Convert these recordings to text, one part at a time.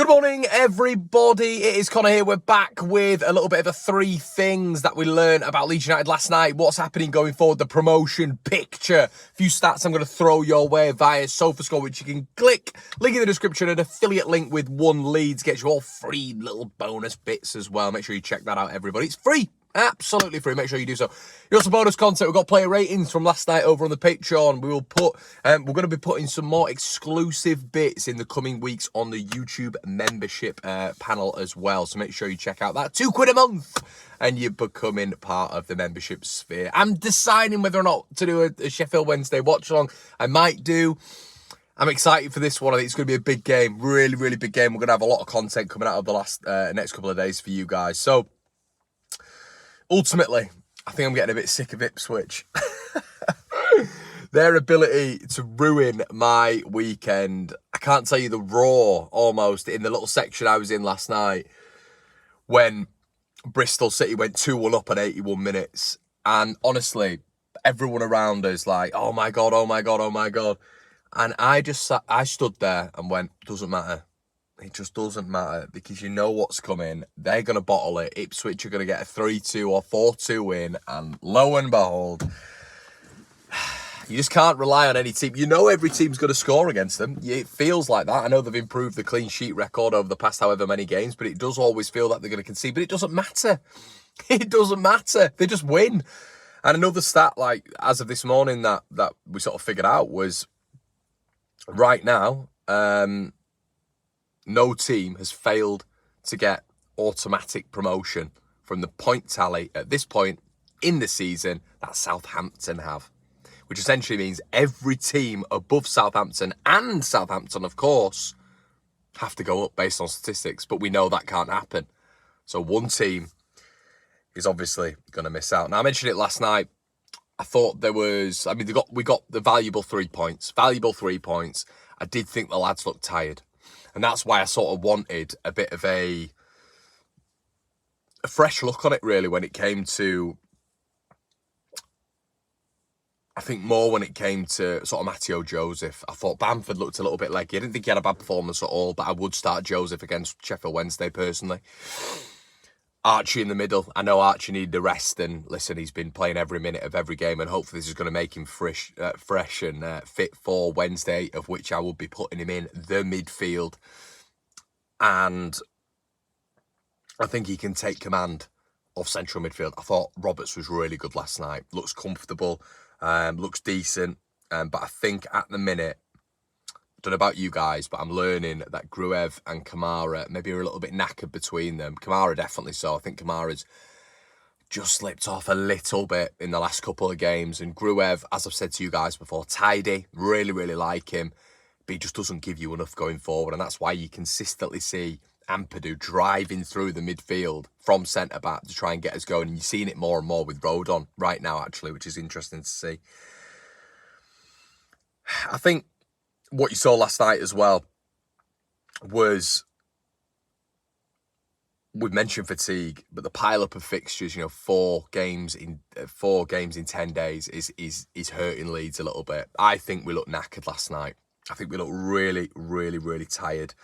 Good morning, everybody. It is Conor here. We're back with a little bit of the three things that we learned about Leeds United last night. What's happening going forward, the promotion picture. A few stats I'm going to throw your way via SofaScore, which you can click. Link in the description. An affiliate link with One Leeds gets you all free little bonus bits as well. Make sure you check that out, everybody. It's free. Absolutely free. Make sure you do so. You got some bonus content. We've got player ratings from last night over on the Patreon. We're going to be putting some more exclusive bits in the coming weeks on the YouTube membership panel as well. So make sure you check out that. £2 a month and you're becoming part of the membership sphere. I'm deciding whether or not to do a Sheffield Wednesday watch along. I might do. I'm excited for this one. I think it's going to be a big game. Really, really big game. We're going to have a lot of content coming out of the next couple of days for you guys. So ultimately, I think I'm getting a bit sick of Ipswich. Their ability to ruin my weekend. I can't tell you the roar almost in the little section I was in last night when Bristol City went 2-1 up at 81 minutes. And honestly, everyone around us like, oh my God, oh my God, oh my God. And I stood there and went, doesn't matter. It just doesn't matter because you know what's coming. They're going to bottle it. Ipswich are going to get a 3-2 or 4-2 win. And lo and behold, you just can't rely on any team. You know every team's going to score against them. It feels like that. I know they've improved the clean sheet record over the past however many games, but it does always feel like they're going to concede. But it doesn't matter. It doesn't matter. They just win. And another stat, like as of this morning, that we sort of figured out was right now, no team has failed to get automatic promotion from the point tally at this point in the season that Southampton have. Which essentially means every team above Southampton, and Southampton, of course, have to go up based on statistics. But we know that can't happen. So one team is obviously going to miss out. Now, I mentioned it last night. I thought we got the valuable 3 points. Valuable 3 points. I did think the lads looked tired. And that's why I sort of wanted a bit of a fresh look on it, really, when it came to, I think more when it came to sort of Matteo Joseph. I thought Bamford looked a little bit leggy. I didn't think he had a bad performance at all, but I would start Joseph against Sheffield Wednesday, personally. Archie in the middle. I know Archie needed a rest, and listen, he's been playing every minute of every game, and hopefully this is going to make him fresh and fit for Wednesday, of which I will be putting him in the midfield. And I think he can take command of central midfield. I thought Roberts was really good last night. Looks comfortable, looks decent, but I think at the minute, I don't know about you guys, but I'm learning that Gruev and Kamara maybe are a little bit knackered between them. Kamara definitely so. I think Kamara's just slipped off a little bit in the last couple of games. And Gruev, as I've said to you guys before, tidy, really, really like him. But he just doesn't give you enough going forward. And that's why you consistently see Ampadu driving through the midfield from centre-back to try and get us going. And you're seeing it more and more with Rodon right now, actually, which is interesting to see. I think what you saw last night as well was, we've mentioned fatigue, but the pile-up of fixtures, 4 games in 10 days is hurting Leeds a little bit. I think we looked knackered last night. I think we looked really, really, really tired.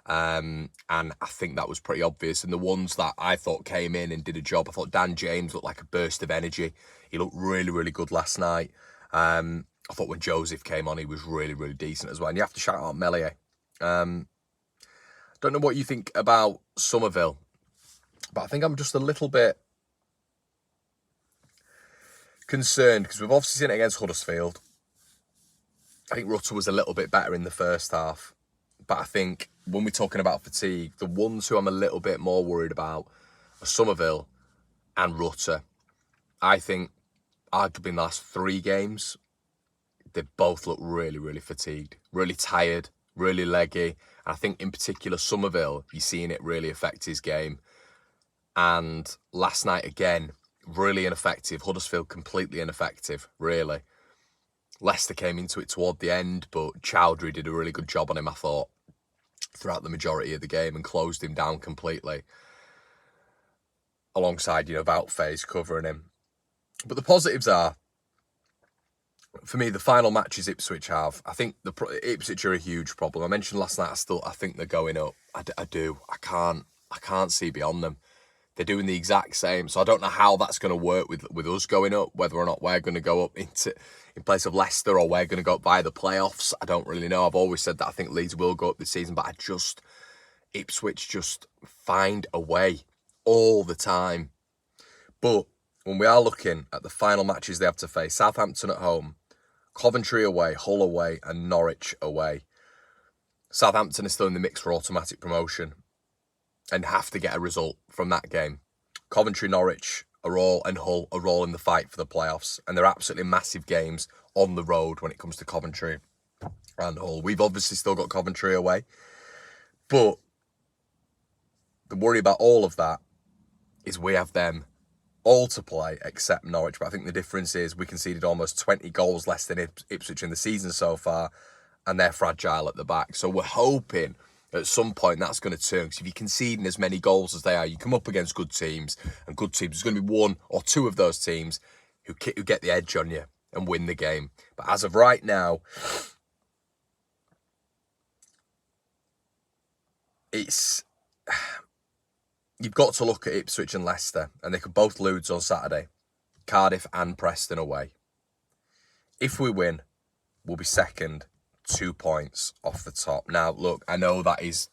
And I think that was pretty obvious. And the ones that I thought came in and did a job, I thought Dan James looked like a burst of energy. He looked really, really good last night. I thought when Joseph came on, he was really, really decent as well. And you have to shout out Meslier. Don't know what you think about Somerville, but I think I'm just a little bit concerned because we've obviously seen it against Huddersfield. I think Rutter was a little bit better in the first half. But I think when we're talking about fatigue, the ones who I'm a little bit more worried about are Somerville and Rutter. I think arguably in the last 3 games, they both look really, really fatigued, really tired, really leggy. And I think in particular, Somerville, you're seeing it really affect his game. And last night, again, really ineffective. Huddersfield, completely ineffective, really. Leicester came into it toward the end, but Chowdhury did a really good job on him, I thought, throughout the majority of the game and closed him down completely. Alongside, Woutface covering him. But the positives are, For me, the final matches Ipswich have, I think Ipswich are a huge problem. I mentioned last night, I think they're going up. I do. I can't see beyond them. They're doing the exact same. So I don't know how that's going to work with us going up, whether or not we're going to go up in place of Leicester or we're going to go up via the playoffs. I don't really know. I've always said that I think Leeds will go up this season, but Ipswich just find a way all the time. But when we are looking at the final matches they have to face, Southampton at home, Coventry away, Hull away, and Norwich away. Southampton is still in the mix for automatic promotion and have to get a result from that game. Coventry, Norwich and Hull are all in the fight for the playoffs, and they're absolutely massive games on the road when it comes to Coventry and Hull. We've obviously still got Coventry away, but the worry about all of that is we have them all to play except Norwich. But I think the difference is we conceded almost 20 goals less than Ipswich in the season so far, and they're fragile at the back. So we're hoping at some point that's going to turn, because if you're conceding as many goals as they are, you come up against good teams, and good teams, there's going to be one or two of those teams who get the edge on you and win the game. But as of right now, you've got to look at Ipswich and Leicester, and they could both lose on Saturday. Cardiff and Preston away. If we win, we'll be second, 2 points off the top. Now, look, I know that's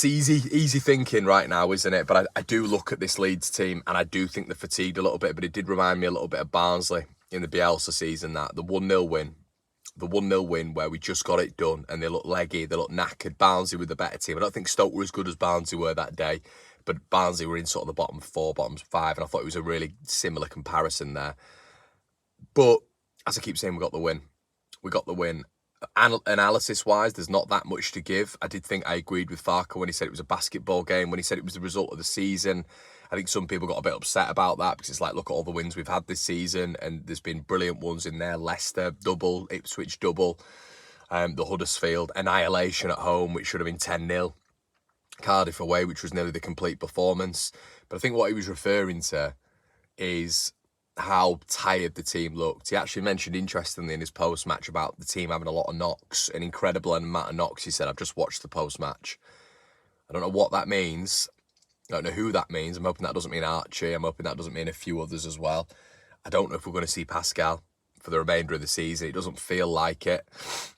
easy thinking right now, isn't it? But I do look at this Leeds team, and I do think they're fatigued a little bit. But it did remind me a little bit of Barnsley in the Bielsa season. That the 1-0 win where we just got it done, and they look leggy, they look knackered. Barnsley were the better team. I don't think Stoke were as good as Barnsley were that day, but Barnsley were in sort of the bottom 4, bottom 5, and I thought it was a really similar comparison there. But as I keep saying, we got the win. Analysis-wise, there's not that much to give. I did think I agreed with Farker when he said it was a basketball game, when he said it was the result of the season. I think some people got a bit upset about that because it's like, look at all the wins we've had this season, and there's been brilliant ones in there. Leicester double, Ipswich double, the Huddersfield annihilation at home, which should have been 10-0. Cardiff away, which was nearly the complete performance. But I think what he was referring to is how tired the team looked. He actually mentioned, interestingly, in his post-match about the team having a lot of knocks, an incredible amount of knocks. He said, I've just watched the post-match. I don't know what that means. I don't know who that means. I'm hoping that doesn't mean Archie. I'm hoping that doesn't mean a few others as well. I don't know if we're going to see Pascal for the remainder of the season. It doesn't feel like it,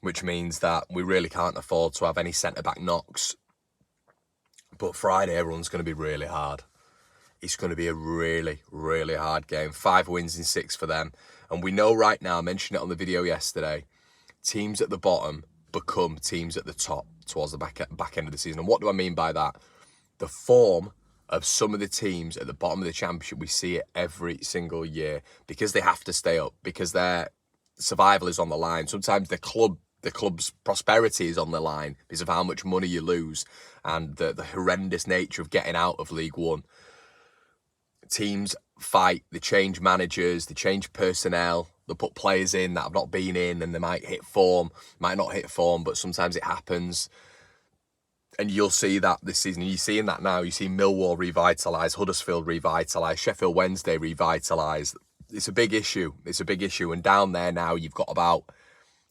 which means that we really can't afford to have any centre-back knocks. But Friday, everyone's going to be really hard. It's going to be a really, really hard game. 5 wins in 6 for them. And we know right now, I mentioned it on the video yesterday, teams at the bottom become teams at the top towards the back end of the season. And what do I mean by that? The form of some of the teams at the bottom of the championship, we see it every single year because they have to stay up, because their survival is on the line. Sometimes the club's prosperity is on the line because of how much money you lose and the horrendous nature of getting out of League One. Teams fight, they change managers, they change personnel, they put players in that have not been in, and they might not hit form, but sometimes it happens. And you'll see that this season. You're seeing that now. You see Millwall revitalise, Huddersfield revitalise, Sheffield Wednesday revitalise. It's a big issue. And down there now, you've got about,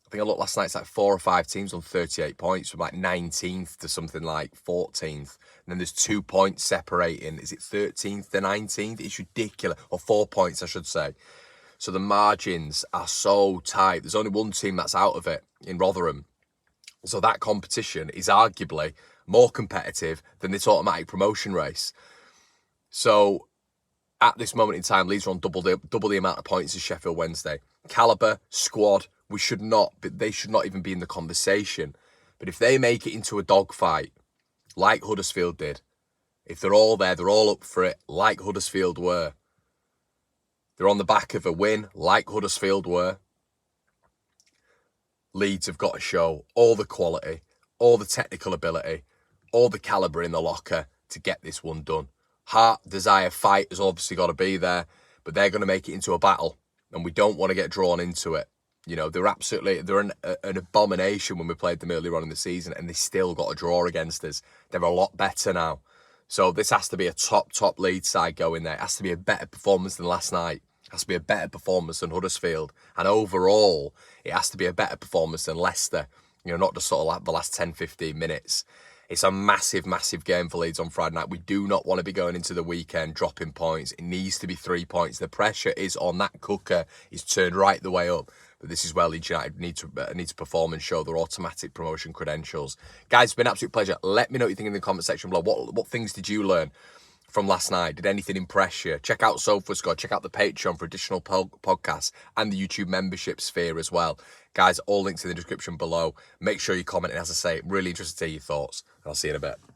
I think I looked last night, it's like 4 or 5 teams on 38 points, from like 19th to something like 14th. And then there's 2 points separating. Is it 13th to 19th? It's ridiculous. Or 4 points, I should say. So the margins are so tight. There's only one team that's out of it in Rotherham. So that competition is arguably more competitive than this automatic promotion race. So at this moment in time, Leeds are on double the amount of points as Sheffield Wednesday. Calibre, squad, they should not even be in the conversation. But if they make it into a dogfight, like Huddersfield did, if they're all there, they're all up for it, like Huddersfield were. They're on the back of a win, like Huddersfield were. Leeds have got to show all the quality, all the technical ability, all the calibre in the locker to get this one done. Heart, desire, fight has obviously got to be there, but they're going to make it into a battle, and we don't want to get drawn into it. You know, they're an abomination when we played them earlier on in the season, and they still got a draw against us. They're a lot better now. So this has to be a top Leeds side going there. It has to be a better performance than last night. has to be a better performance than Huddersfield. And overall, it has to be a better performance than Leicester. Not just sort of like the last 10, 15 minutes. It's a massive, massive game for Leeds on Friday night. We do not want to be going into the weekend dropping points. It needs to be 3 points. The pressure is on. That cooker is turned right the way up. But this is where Leeds United need to perform and show their automatic promotion credentials. Guys, it's been an absolute pleasure. Let me know what you think in the comment section below. What things did you learn from last night? Did anything impress you? Check out SofaScore. Check out the Patreon for additional podcasts and the YouTube membership sphere as well. Guys, all links in the description below. Make sure you comment. And as I say, really interested to hear your thoughts. I'll see you in a bit.